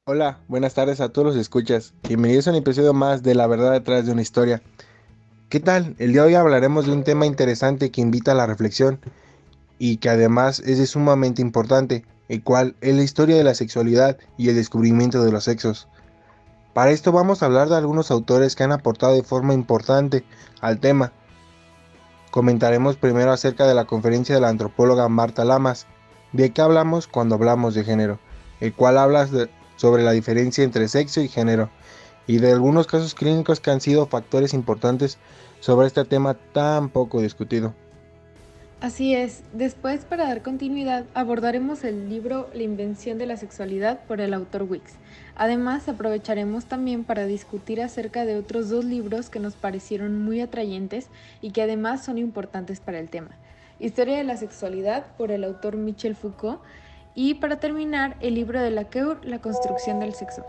Hola, buenas tardes a todos los escuchas. Bienvenidos a un episodio más de La verdad detrás de una historia. ¿Qué tal? El día de hoy hablaremos de un tema interesante que invita a la reflexión y que además es de sumamente importante, el cual es la historia de la sexualidad y el descubrimiento de los sexos. Para esto vamos a hablar de algunos autores que han aportado de forma importante al tema. Comentaremos primero acerca de la conferencia de la antropóloga Marta Lamas, de qué hablamos cuando hablamos de género, el cual sobre la diferencia entre sexo y género, y de algunos casos clínicos que han sido factores importantes sobre este tema tan poco discutido. Así es, después para dar continuidad abordaremos el libro La invención de la sexualidad por el autor Wicks. Además aprovecharemos también para discutir acerca de otros dos libros que nos parecieron muy atrayentes y que además son importantes para el tema. Historia de la sexualidad por el autor Michel Foucault y para terminar el libro de Laqueur, La construcción del sexo.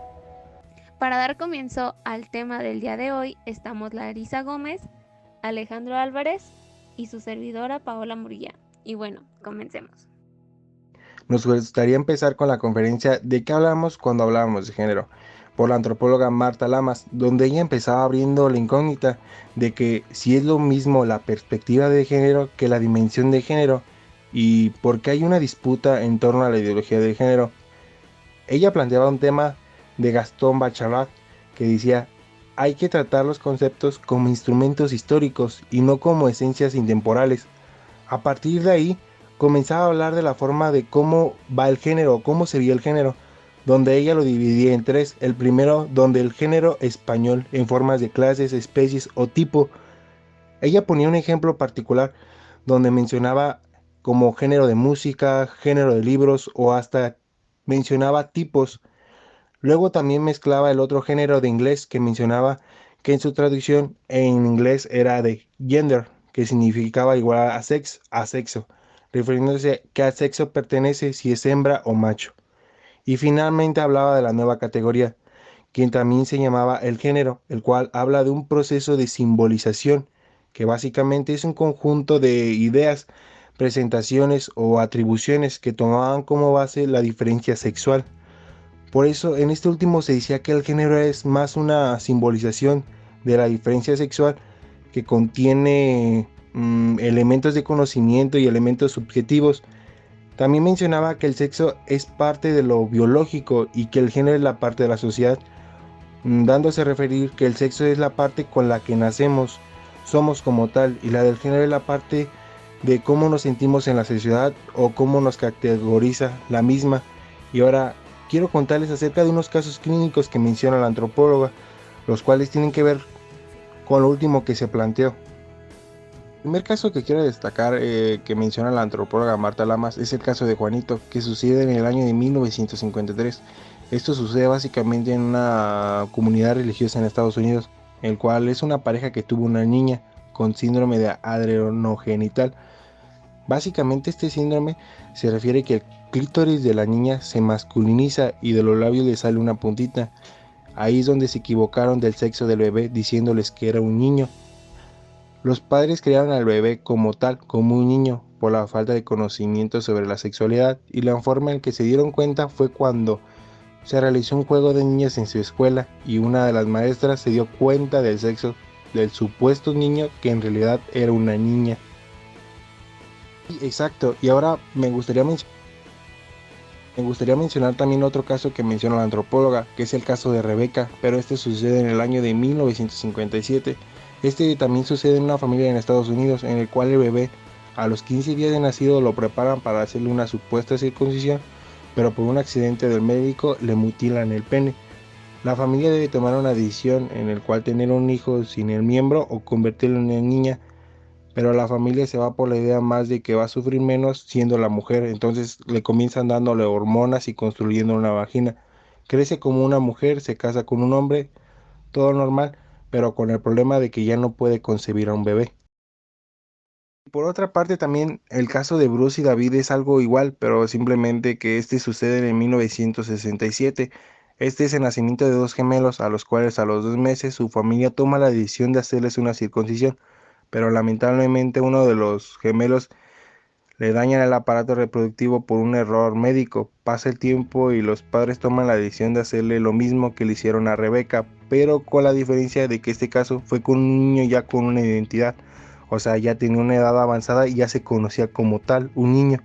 Para dar comienzo al tema del día de hoy, estamos Larisa Gómez, Alejandro Álvarez y su servidora Paola Murilla. Y bueno, comencemos. Nos gustaría empezar con la conferencia de qué hablamos cuando hablamos de género, por la antropóloga Marta Lamas, donde ella empezaba abriendo la incógnita de que si es lo mismo la perspectiva de género que la dimensión de género y por qué hay una disputa en torno a la ideología de género. Ella planteaba un tema de Gastón Bachelard que decía, hay que tratar los conceptos como instrumentos históricos y no como esencias intemporales. A partir de ahí, comenzaba a hablar de la forma de cómo va el género, cómo sería el género, donde ella lo dividía en tres. El primero, donde el género español, en formas de clases, especies o tipo. Ella ponía un ejemplo particular donde mencionaba como género de música, género de libros o hasta mencionaba tipos. Luego también mezclaba el otro género de inglés que mencionaba que en su traducción en inglés era de gender, que significaba igual a sexo, refiriéndose que a sexo pertenece si es hembra o macho. Y finalmente hablaba de la nueva categoría, quien también se llamaba el género, el cual habla de un proceso de simbolización, que básicamente es un conjunto de ideas, presentaciones o atribuciones que tomaban como base la diferencia sexual. Por eso, en este último se decía que el género es más una simbolización de la diferencia sexual que contiene elementos de conocimiento y elementos subjetivos. También mencionaba que el sexo es parte de lo biológico y que el género es la parte de la sociedad, dándose a referir que el sexo es la parte con la que nacemos, somos como tal, y la del género es la parte de cómo nos sentimos en la sociedad o cómo nos categoriza la misma. Y ahora quiero contarles acerca de unos casos clínicos que menciona la antropóloga, los cuales tienen que ver con lo último que se planteó. El primer caso que quiero destacar que menciona la antropóloga Marta Lamas es el caso de Juanito, que sucede en el año de 1953. Esto sucede básicamente en una comunidad religiosa en Estados Unidos, el cual es una pareja que tuvo una niña con síndrome de adrenogenital. Básicamente este síndrome se refiere que el clítoris de la niña se masculiniza y de los labios le sale una puntita. Ahí es donde se equivocaron del sexo del bebé diciéndoles que era un niño. Los padres criaron al bebé como tal, como un niño, por la falta de conocimiento sobre la sexualidad, y la forma en que se dieron cuenta fue cuando se realizó un juego de niñas en su escuela y una de las maestras se dio cuenta del sexo del supuesto niño que en realidad era una niña. Exacto, y ahora me gustaría mencionar también otro caso que menciona la antropóloga, que es el caso de Rebeca, pero este sucede en el año de 1957. Este también sucede en una familia en Estados Unidos, en el cual el bebé a los 15 días de nacido lo preparan para hacerle una supuesta circuncisión, pero por un accidente del médico le mutilan el pene. La familia debe tomar una decisión en el cual tener un hijo sin el miembro o convertirlo en una niña, pero la familia se va por la idea más de que va a sufrir menos siendo la mujer, entonces le comienzan dándole hormonas y construyendo una vagina. Crece como una mujer, se casa con un hombre, todo normal, pero con el problema de que ya no puede concebir a un bebé. Por otra parte, también el caso de Bruce y David es algo igual, pero simplemente que este sucede en 1967. Este es el nacimiento de dos gemelos a los cuales a los 2 meses su familia toma la decisión de hacerles una circuncisión, pero lamentablemente uno de los gemelos le dañan el aparato reproductivo por un error médico. Pasa el tiempo y los padres toman la decisión de hacerle lo mismo que le hicieron a Rebeca, pero con la diferencia de que este caso fue con un niño ya con una identidad. O sea, ya tenía una edad avanzada y ya se conocía como tal, un niño.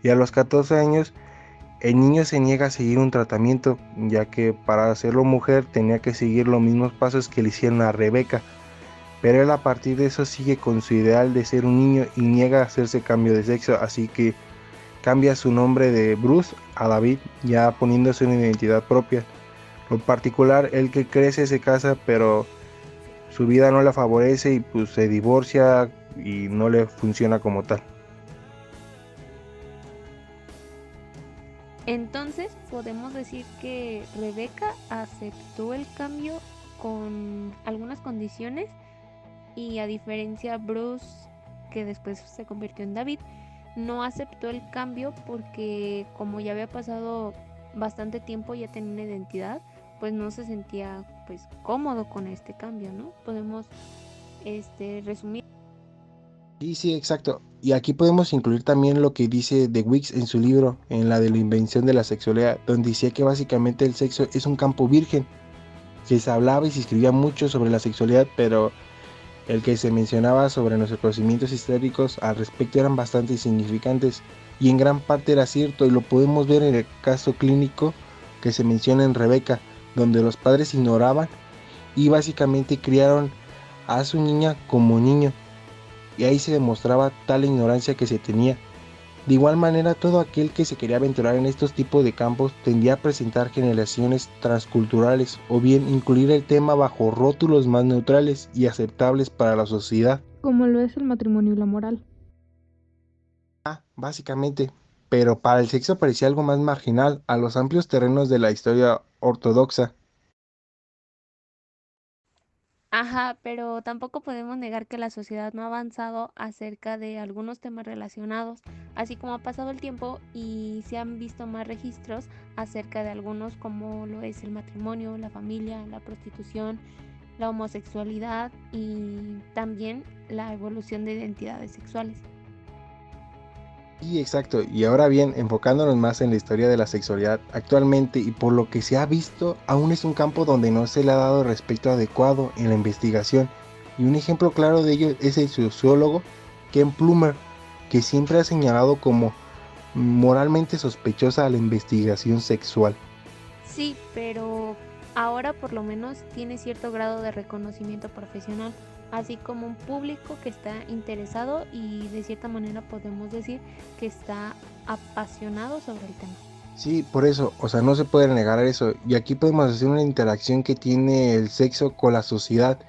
Y a los 14 años, el niño se niega a seguir un tratamiento, ya que para hacerlo mujer tenía que seguir los mismos pasos que le hicieron a Rebeca. Pero él a partir de eso sigue con su ideal de ser un niño y niega a hacerse cambio de sexo, así que cambia su nombre de Bruce a David, ya poniéndose una identidad propia. Lo particular, el que crece se casa, pero su vida no la favorece y pues se divorcia y no le funciona como tal. Entonces podemos decir que Rebeca aceptó el cambio con algunas condiciones y a diferencia Bruce, que después se convirtió en David, no aceptó el cambio porque como ya había pasado bastante tiempo, ya tenía una identidad, pues no se sentía pues cómodo con este cambio, ¿no? Podemos resumir. Sí, sí, exacto. Y aquí podemos incluir también lo que dice The Wicks en su libro, en la de la invención de la sexualidad, donde decía que básicamente el sexo es un campo virgen, que se hablaba y se escribía mucho sobre la sexualidad, pero el que se mencionaba sobre nuestros conocimientos históricos al respecto eran bastante insignificantes, y en gran parte era cierto, y lo podemos ver en el caso clínico que se menciona en Rebeca, donde los padres ignoraban y básicamente criaron a su niña como niño, y ahí se demostraba tal ignorancia que se tenía. De igual manera, todo aquel que se quería aventurar en estos tipos de campos tendía a presentar generaciones transculturales o bien incluir el tema bajo rótulos más neutrales y aceptables para la sociedad. como lo es el matrimonio y la moral. Básicamente, pero para el sexo parecía algo más marginal a los amplios terrenos de la historia ortodoxa. Ajá, pero tampoco podemos negar que la sociedad no ha avanzado acerca de algunos temas relacionados, así como ha pasado el tiempo y se han visto más registros acerca de algunos como lo es el matrimonio, la familia, la prostitución, la homosexualidad y también la evolución de identidades sexuales. Sí, exacto. Y ahora bien, enfocándonos más en la historia de la sexualidad, actualmente y por lo que se ha visto, aún es un campo donde no se le ha dado el respeto adecuado en la investigación. Y un ejemplo claro de ello es el sociólogo Ken Plummer, que siempre ha señalado como moralmente sospechosa la investigación sexual. Sí, pero ahora por lo menos tiene cierto grado de reconocimiento profesional, así como un público que está interesado y de cierta manera podemos decir que está apasionado sobre el tema. Sí, por eso, o sea, no se puede negar eso. Y aquí podemos hacer una interacción que tiene el sexo con la sociedad,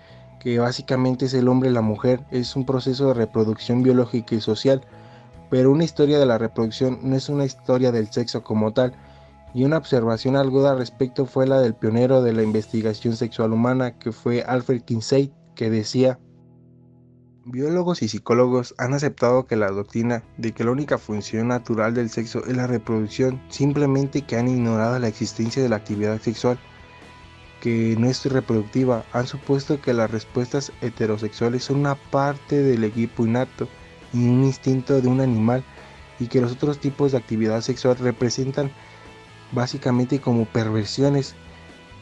que básicamente es el hombre y la mujer. Es un proceso de reproducción biológica y social, pero una historia de la reproducción no es una historia del sexo como tal. Y una observación aguda al respecto fue la del pionero de la investigación sexual humana, que fue Alfred Kinsey, que decía: biólogos y psicólogos han aceptado que la doctrina de que la única función natural del sexo es la reproducción, simplemente que han ignorado la existencia de la actividad sexual, que no es reproductiva. Han supuesto que las respuestas heterosexuales son una parte del equipo innato y un instinto de un animal, y que los otros tipos de actividad sexual representan básicamente como perversiones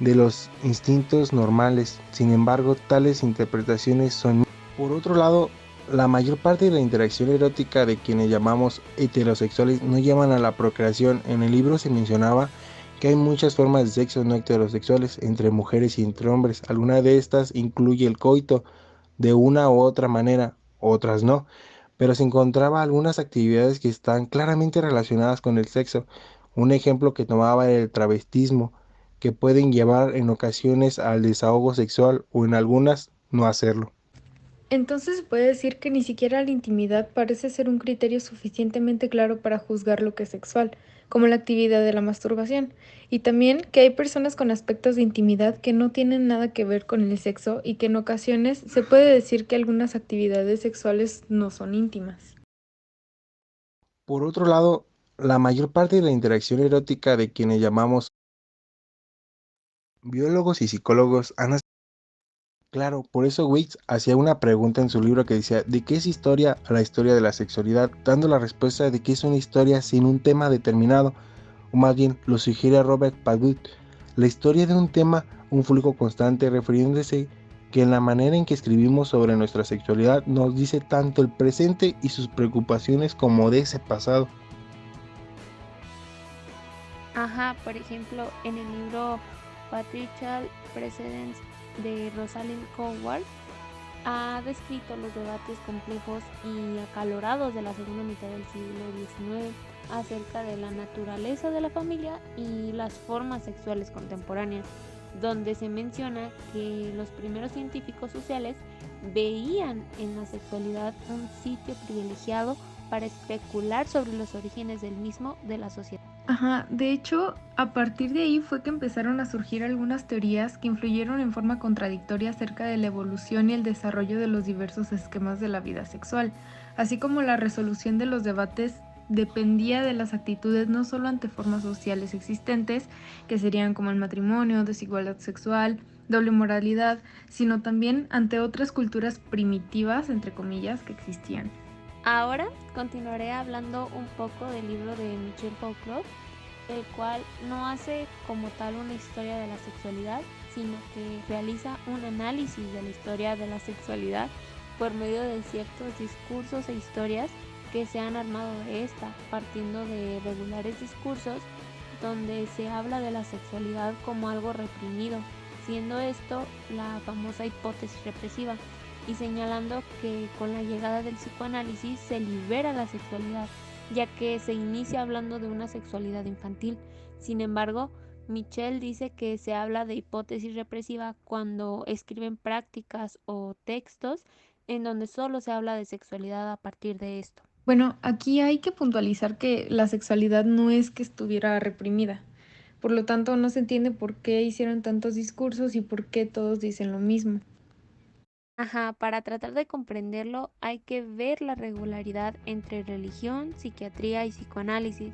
de los instintos normales. Sin embargo, tales interpretaciones son... Por otro lado, la mayor parte de la interacción erótica de quienes llamamos heterosexuales no llevan a la procreación. En el libro se mencionaba que hay muchas formas de sexo no heterosexuales entre mujeres y entre hombres. Alguna de estas incluye el coito de una u otra manera, otras no, pero se encontraba algunas actividades que están claramente relacionadas con el sexo. Un ejemplo que tomaba era el travestismo, que pueden llevar en ocasiones al desahogo sexual o en algunas no hacerlo. Entonces se puede decir que ni siquiera la intimidad parece ser un criterio suficientemente claro para juzgar lo que es sexual, como la actividad de la masturbación, y también que hay personas con aspectos de intimidad que no tienen nada que ver con el sexo y que en ocasiones se puede decir que algunas actividades sexuales no son íntimas. Por otro lado, la mayor parte de la interacción erótica de quienes llamamos biólogos y psicólogos han Claro, por eso Weitz hacía una pregunta en su libro que decía, ¿de qué es historia la historia de la sexualidad? Dando la respuesta de que es una historia sin un tema determinado, o más bien lo sugiere Robert Pagut, la historia de un tema, un flujo constante, refiriéndose que en la manera en que escribimos sobre nuestra sexualidad nos dice tanto el presente y sus preocupaciones como de ese pasado. Ajá, por ejemplo, en el libro Patriarchal Precedents de Rosalind Coward, ha descrito los debates complejos y acalorados de la segunda mitad del siglo XIX acerca de la naturaleza de la familia y las formas sexuales contemporáneas, donde se menciona que los primeros científicos sociales veían en la sexualidad un sitio privilegiado para especular sobre los orígenes del mismo de la sociedad. Ajá, de hecho, a partir de ahí fue que empezaron a surgir algunas teorías que influyeron en forma contradictoria acerca de la evolución y el desarrollo de los diversos esquemas de la vida sexual, así como la resolución de los debates dependía de las actitudes no solo ante formas sociales existentes, que serían como el matrimonio, desigualdad sexual, doble moralidad, sino también ante otras culturas primitivas, entre comillas, que existían. Ahora continuaré hablando un poco del libro de Michel Foucault, el cual no hace como tal una historia de la sexualidad, sino que realiza un análisis de la historia de la sexualidad por medio de ciertos discursos e historias que se han armado de esta, partiendo de regulares discursos donde se habla de la sexualidad como algo reprimido, siendo esto la famosa hipótesis represiva, y señalando que con la llegada del psicoanálisis se libera la sexualidad, ya que se inicia hablando de una sexualidad infantil. Sin embargo, Michel dice que se habla de hipótesis represiva cuando escriben prácticas o textos en donde solo se habla de sexualidad a partir de esto. Bueno, aquí hay que puntualizar que la sexualidad no es que estuviera reprimida. Por lo tanto, no se entiende por qué hicieron tantos discursos y por qué todos dicen lo mismo. Ajá, para tratar de comprenderlo hay que ver la regularidad entre religión, psiquiatría y psicoanálisis.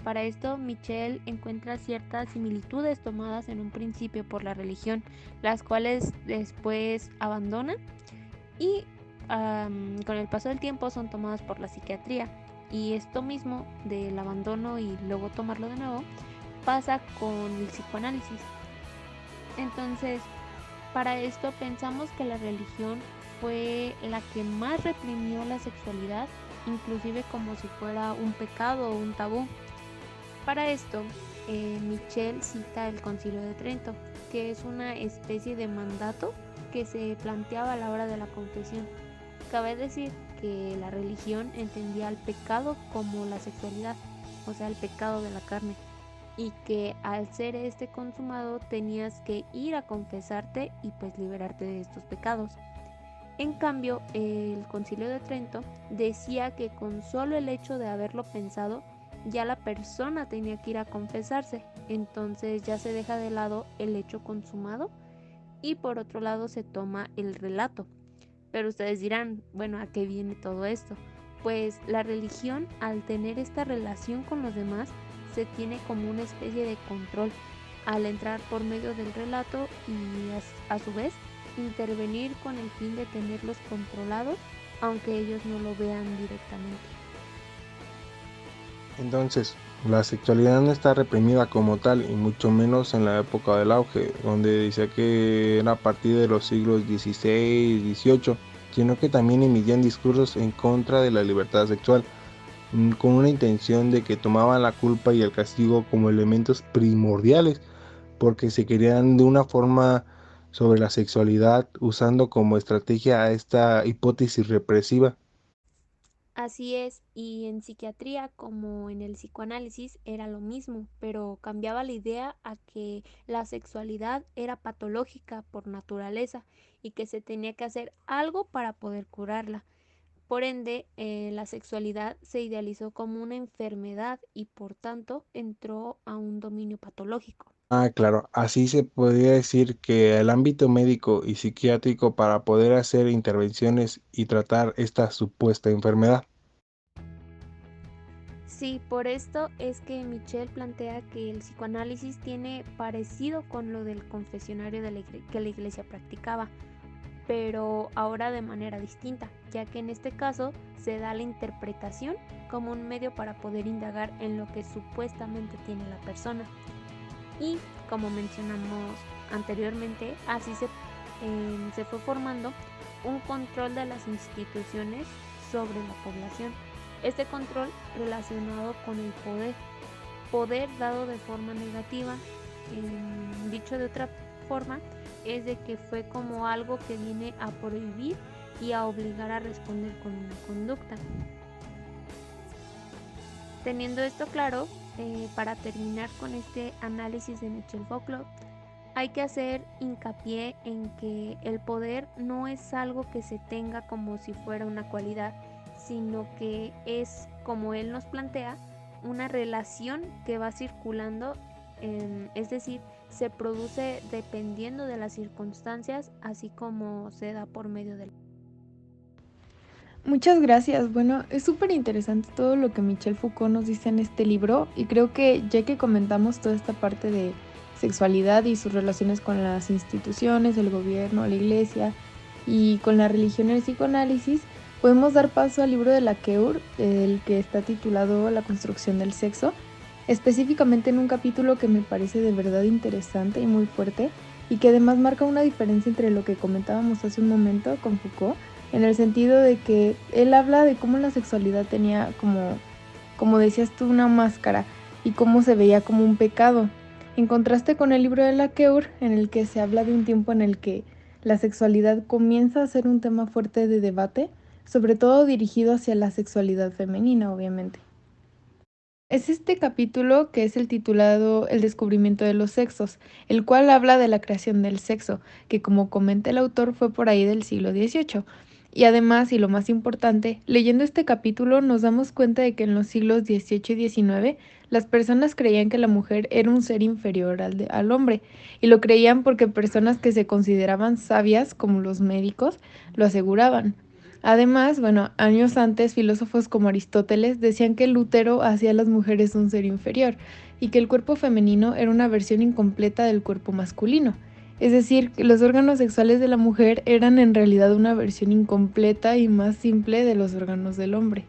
Para esto, Michel encuentra ciertas similitudes tomadas en un principio por la religión, las cuales después abandona y con el paso del tiempo son tomadas por la psiquiatría. Y esto mismo del abandono y luego tomarlo de nuevo pasa con el psicoanálisis. Entonces, para esto pensamos que la religión fue la que más reprimió la sexualidad, inclusive como si fuera un pecado o un tabú. Para esto, Michel cita el Concilio de Trento, que es una especie de mandato que se planteaba a la hora de la confesión. Cabe decir que la religión entendía el pecado como la sexualidad, o sea, el pecado de la carne, y que al ser este consumado tenías que ir a confesarte y pues liberarte de estos pecados. En cambio, el Concilio de Trento decía que con solo el hecho de haberlo pensado, ya la persona tenía que ir a confesarse, entonces ya se deja de lado el hecho consumado y por otro lado se toma el relato. Pero ustedes dirán, bueno, ¿a qué viene todo esto? Pues la religión, al tener esta relación con los demás, se tiene como una especie de control al entrar por medio del relato y a su vez intervenir con el fin de tenerlos controlados, aunque ellos no lo vean directamente. Entonces, la sexualidad no está reprimida como tal, y mucho menos en la época del auge, donde decía que era a partir de los siglos XVI, XVIII, sino que también emitían discursos en contra de la libertad sexual, con una intención de que tomaban la culpa y el castigo como elementos primordiales, porque se querían de una forma sobre la sexualidad, usando como estrategia a esta hipótesis represiva. Así es, y en psiquiatría como en el psicoanálisis era lo mismo, pero cambiaba la idea a que la sexualidad era patológica por naturaleza y que se tenía que hacer algo para poder curarla. Por ende, la sexualidad se idealizó como una enfermedad y por tanto entró a un dominio patológico. Ah, claro, así se podría decir que el ámbito médico y psiquiátrico para poder hacer intervenciones y tratar esta supuesta enfermedad. Sí, por esto es que Michel plantea que el psicoanálisis tiene parecido con lo del confesionario que la iglesia practicaba, pero ahora de manera distinta, ya que en este caso se da la interpretación como un medio para poder indagar en lo que supuestamente tiene la persona. Y como mencionamos anteriormente, así se fue formando un control de las instituciones sobre la población. Este control relacionado con el poder dado de forma negativa, dicho de otra forma, es de que fue como algo que viene a prohibir y a obligar a responder con una conducta. Teniendo esto claro, para terminar con este análisis de Michel Foucault, hay que hacer hincapié en que el poder no es algo que se tenga como si fuera una cualidad, sino que es, como él nos plantea, una relación que va circulando, es decir, se produce dependiendo de las circunstancias, así como se da por medio del... Muchas gracias. Bueno, es súper interesante todo lo que Michel Foucault nos dice en este libro y creo que ya que comentamos toda esta parte de sexualidad y sus relaciones con las instituciones, el gobierno, la iglesia y con la religión y el psicoanálisis, podemos dar paso al libro de Laqueur, el que está titulado La construcción del sexo, específicamente en un capítulo que me parece de verdad interesante y muy fuerte y que además marca una diferencia entre lo que comentábamos hace un momento con Foucault, en el sentido de que él habla de cómo la sexualidad tenía como decías tú, una máscara y cómo se veía como un pecado, en contraste con el libro de Laqueur, en el que se habla de un tiempo en el que la sexualidad comienza a ser un tema fuerte de debate, sobre todo dirigido hacia la sexualidad femenina, obviamente. Es este capítulo que es el titulado El descubrimiento de los sexos, el cual habla de la creación del sexo, que como comenta el autor fue por ahí del siglo XVIII. Y además, y lo más importante, leyendo este capítulo nos damos cuenta de que en los siglos XVIII y XIX las personas creían que la mujer era un ser inferior al hombre, y lo creían porque personas que se consideraban sabias, como los médicos, lo aseguraban. Además, bueno, años antes, filósofos como Aristóteles decían que el útero hacía a las mujeres un ser inferior y que el cuerpo femenino era una versión incompleta del cuerpo masculino. Es decir, que los órganos sexuales de la mujer eran en realidad una versión incompleta y más simple de los órganos del hombre.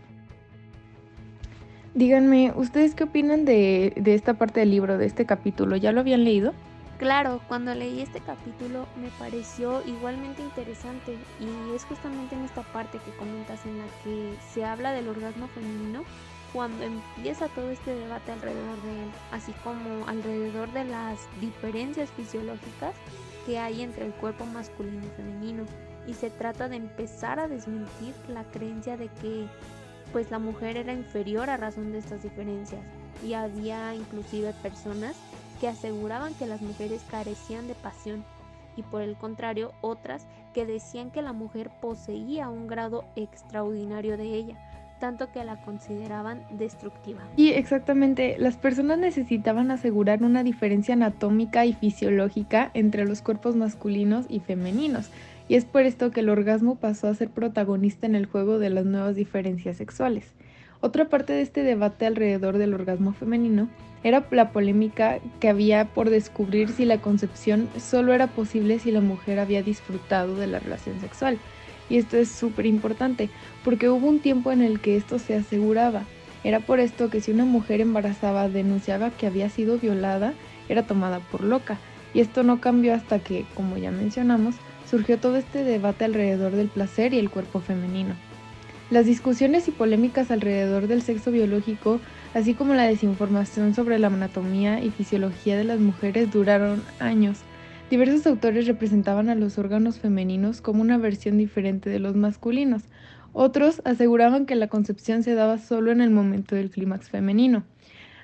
Díganme, ¿ustedes qué opinan de esta parte del libro, de este capítulo? ¿Ya lo habían leído? Claro, cuando leí este capítulo me pareció igualmente interesante y es justamente en esta parte que comentas en la que se habla del orgasmo femenino cuando empieza todo este debate alrededor de él, así como alrededor de las diferencias fisiológicas que hay entre el cuerpo masculino y femenino, y se trata de empezar a desmentir la creencia de que pues la mujer era inferior a razón de estas diferencias, y había inclusive personas que aseguraban que las mujeres carecían de pasión y por el contrario otras que decían que la mujer poseía un grado extraordinario de ella, tanto que la consideraban destructiva. Y exactamente, las personas necesitaban asegurar una diferencia anatómica y fisiológica entre los cuerpos masculinos y femeninos, y es por esto que el orgasmo pasó a ser protagonista en el juego de las nuevas diferencias sexuales. Otra parte de este debate alrededor del orgasmo femenino era la polémica que había por descubrir si la concepción solo era posible si la mujer había disfrutado de la relación sexual. Y esto es súper importante, porque hubo un tiempo en el que esto se aseguraba. Era por esto que si una mujer embarazada denunciaba que había sido violada, era tomada por loca. Y esto no cambió hasta que, como ya mencionamos, surgió todo este debate alrededor del placer y el cuerpo femenino. Las discusiones y polémicas alrededor del sexo biológico, así como la desinformación sobre la anatomía y fisiología de las mujeres, duraron años. Diversos autores representaban a los órganos femeninos como una versión diferente de los masculinos. Otros aseguraban que la concepción se daba solo en el momento del clímax femenino.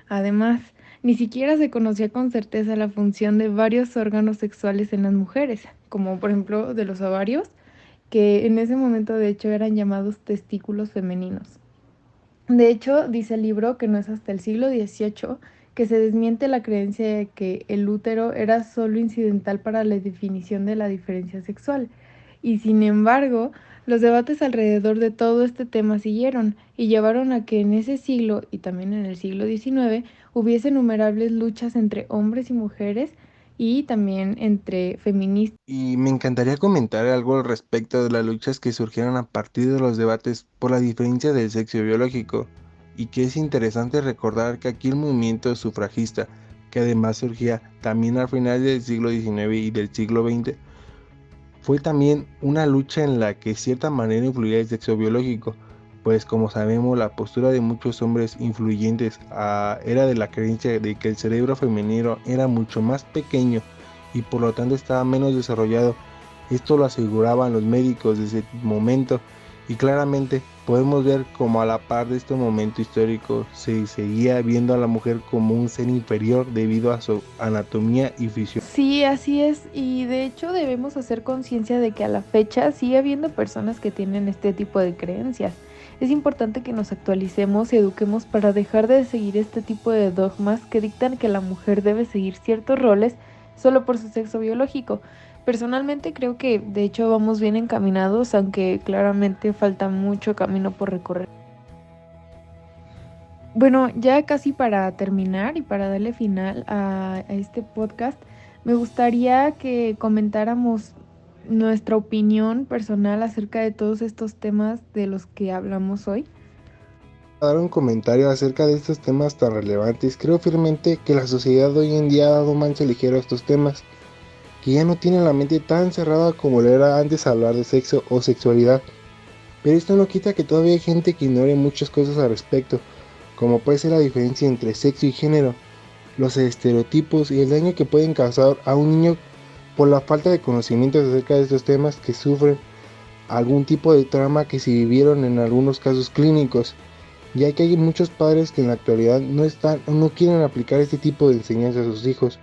Además, ni siquiera se conocía con certeza la función de varios órganos sexuales en las mujeres, como por ejemplo de los ovarios, que en ese momento de hecho eran llamados testículos femeninos. De hecho, dice el libro que no es hasta el siglo XVIII que se desmiente la creencia de que el útero era solo incidental para la definición de la diferencia sexual. Y sin embargo, los debates alrededor de todo este tema siguieron y llevaron a que en ese siglo y también en el siglo XIX hubiese innumerables luchas entre hombres y mujeres y también entre feministas. Y me encantaría comentar algo al respecto de las luchas que surgieron a partir de los debates por la diferencia del sexo biológico, y que es interesante recordar que aquí el movimiento sufragista, que además surgía también al final del siglo XIX y del siglo XX, fue también una lucha en la que de cierta manera influía el sexo biológico, pues como sabemos la postura de muchos hombres influyentes era de la creencia de que el cerebro femenino era mucho más pequeño y por lo tanto estaba menos desarrollado. Esto lo aseguraban los médicos desde ese momento, y claramente podemos ver como a la par de este momento histórico se seguía viendo a la mujer como un ser inferior debido a su anatomía y fisiología. Sí, así es, y de hecho debemos hacer conciencia de que a la fecha sigue habiendo personas que tienen este tipo de creencias. Es importante que nos actualicemos y eduquemos para dejar de seguir este tipo de dogmas que dictan que la mujer debe seguir ciertos roles solo por su sexo biológico. Personalmente creo que de hecho vamos bien encaminados, aunque claramente falta mucho camino por recorrer. Bueno, ya casi para terminar y para darle final a este podcast, me gustaría que comentáramos nuestra opinión personal acerca de todos estos temas de los que hablamos hoy. Dar un comentario acerca de estos temas tan relevantes. Creo firmemente que la sociedad hoy en día ha dado mancha ligera a estos temas, que ya no tiene la mente tan cerrada como lo era antes hablar de sexo o sexualidad. Pero esto no quita que todavía hay gente que ignore muchas cosas al respecto, como puede ser la diferencia entre sexo y género, los estereotipos y el daño que pueden causar a un niño por la falta de conocimientos acerca de estos temas, que sufren algún tipo de trauma que se vivieron en algunos casos clínicos, ya que hay muchos padres que en la actualidad no quieren aplicar este tipo de enseñanza a sus hijos.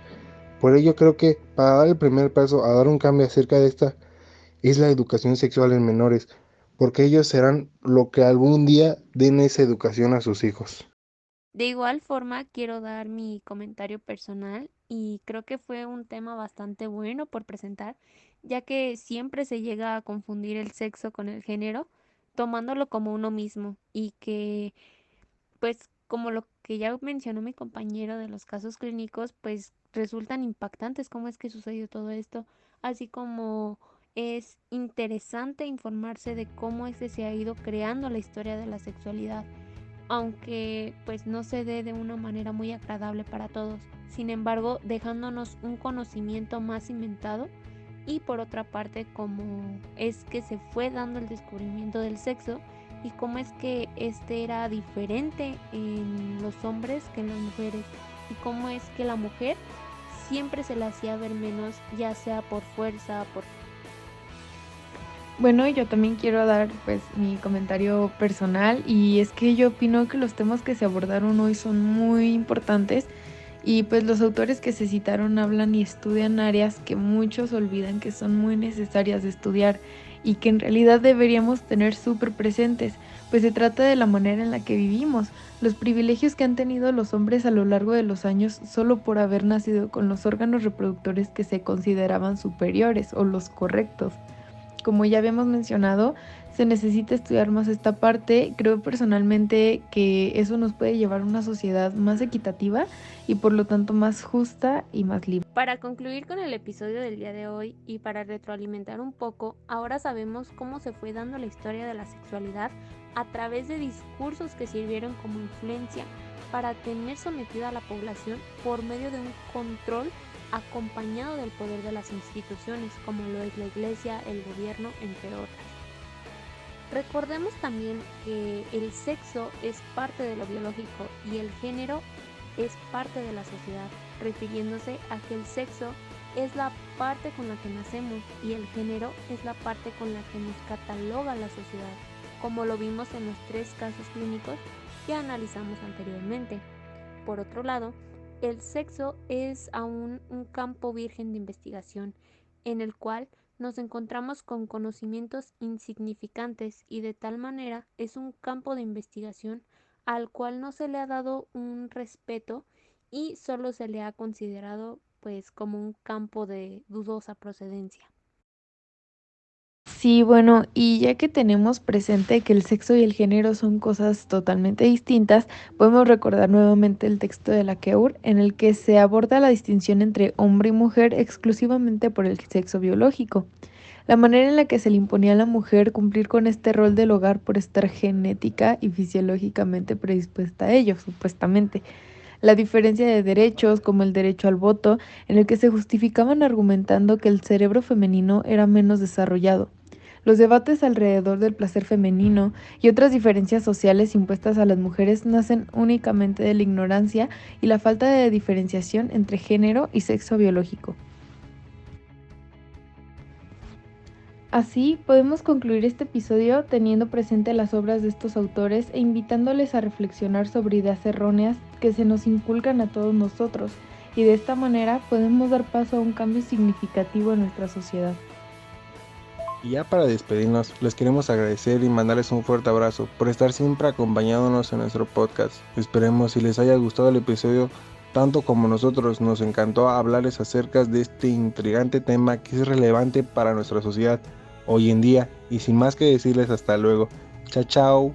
Por ello creo que para dar el primer paso a dar un cambio acerca de esta es la educación sexual en menores, porque ellos serán lo que algún día den esa educación a sus hijos. De igual forma, quiero dar mi comentario personal y creo que fue un tema bastante bueno por presentar, ya que siempre se llega a confundir el sexo con el género, tomándolo como uno mismo y que, pues, como lo que ya mencionó mi compañero de los casos clínicos, pues resultan impactantes cómo es que sucedió todo esto, así como es interesante informarse de cómo es que se ha ido creando la historia de la sexualidad, aunque pues no se dé de una manera muy agradable para todos, sin embargo dejándonos un conocimiento más inventado, y por otra parte cómo es que se fue dando el descubrimiento del sexo y cómo es que este era diferente en los hombres que en las mujeres, y cómo es que la mujer siempre se la hacía ver menos, ya sea por fuerza, por... Bueno, yo también quiero dar pues mi comentario personal, y es que yo opino que los temas que se abordaron hoy son muy importantes, y pues los autores que se citaron hablan y estudian áreas que muchos olvidan que son muy necesarias de estudiar y que en realidad deberíamos tener súper presentes, pues se trata de la manera en la que vivimos, los privilegios que han tenido los hombres a lo largo de los años solo por haber nacido con los órganos reproductores que se consideraban superiores o los correctos. Como ya habíamos mencionado, se necesita estudiar más esta parte. Creo personalmente que eso nos puede llevar a una sociedad más equitativa y por lo tanto más justa y más libre. Para concluir con el episodio del día de hoy y para retroalimentar un poco, ahora sabemos cómo se fue dando la historia de la sexualidad a través de discursos que sirvieron como influencia para tener sometida a la población por medio de un control acompañado del poder de las instituciones, como lo es la iglesia, el gobierno, entre otras. Recordemos también que el sexo es parte de lo biológico y el género es parte de la sociedad, refiriéndose a que el sexo es la parte con la que nacemos y el género es la parte con la que nos cataloga la sociedad, como lo vimos en los 3 casos clínicos que analizamos anteriormente. Por otro lado, el sexo es aún un campo virgen de investigación, en el cual nos encontramos con conocimientos insignificantes, y de tal manera es un campo de investigación al cual no se le ha dado un respeto y solo se le ha considerado pues como un campo de dudosa procedencia. Sí, bueno, y ya que tenemos presente que el sexo y el género son cosas totalmente distintas, podemos recordar nuevamente el texto de la Queur, en el que se aborda la distinción entre hombre y mujer exclusivamente por el sexo biológico. La manera en la que se le imponía a la mujer cumplir con este rol del hogar por estar genética y fisiológicamente predispuesta a ello, supuestamente. La diferencia de derechos, como el derecho al voto, en el que se justificaban argumentando que el cerebro femenino era menos desarrollado. Los debates alrededor del placer femenino y otras diferencias sociales impuestas a las mujeres nacen únicamente de la ignorancia y la falta de diferenciación entre género y sexo biológico. Así, podemos concluir este episodio teniendo presente las obras de estos autores e invitándoles a reflexionar sobre ideas erróneas que se nos inculcan a todos nosotros, y de esta manera podemos dar paso a un cambio significativo en nuestra sociedad. Y ya para despedirnos, les queremos agradecer y mandarles un fuerte abrazo por estar siempre acompañándonos en nuestro podcast. Esperemos si les haya gustado el episodio tanto como nosotros. Nos encantó hablarles acerca de este intrigante tema que es relevante para nuestra sociedad hoy en día. Y sin más que decirles, hasta luego. Chao, chao.